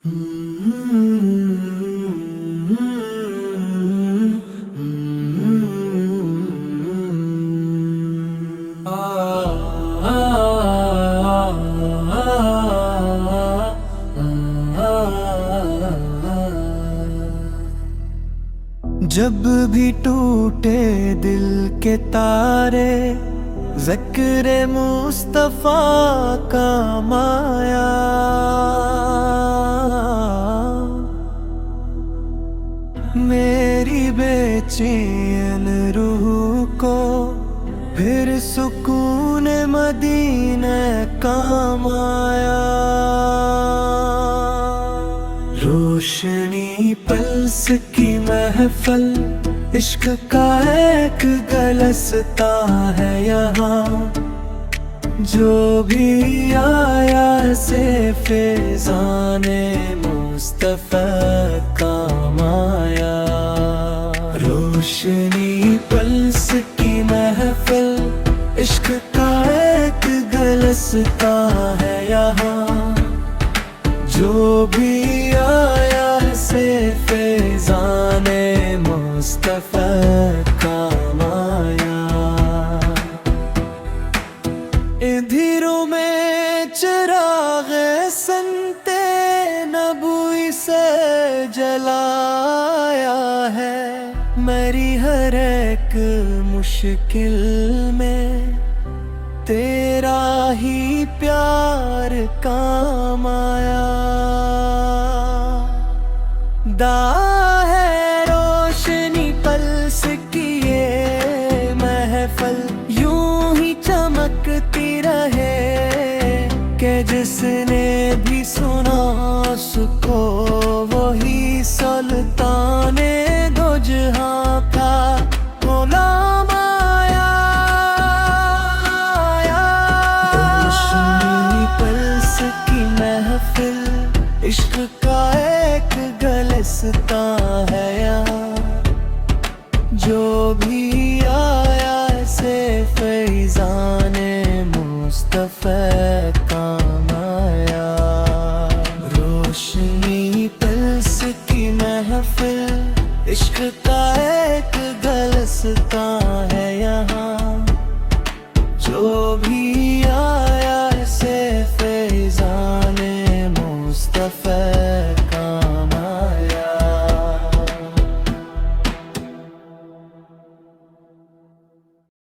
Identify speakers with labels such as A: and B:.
A: जब भी टूटे दिल के तारे, ज़िक्र मुस्तफ़ा का माया। मेरी बेचैन रूह को फिर सुकून मदीने का माया। रोशनी पल्स की महफल, इश्क का एक गलस्ता है यहाँ। जो भी आया से फैज़ाने मुस्तफ़ा का माया। रोशनी पल्स की महफल, इश्क का एक गलस्ता है यहाँ। जो भी आया से फैज़ाने मुस्तफ़ा का माया। इंधिरों में चिराग़े संते नबूई से जलाया है। मेरी हर एक मुश्किल में तेरा ही प्यार काम आया। है रोशनी पल्स की ये महफल, यूं ही चमकती रहे कि जिसने भी सुना उसको वही सुल्ताने दो जहां का गुलाम आया। रोशनी पल्स की महफिल, इश्क का एक गलस्ता है यहाँ। जो भी आया से फैज़ाने मुस्तफ़ा का माया। रोशनी पल्स की महफिल, इश्क का एक गलस्ता है यहाँ। जो भी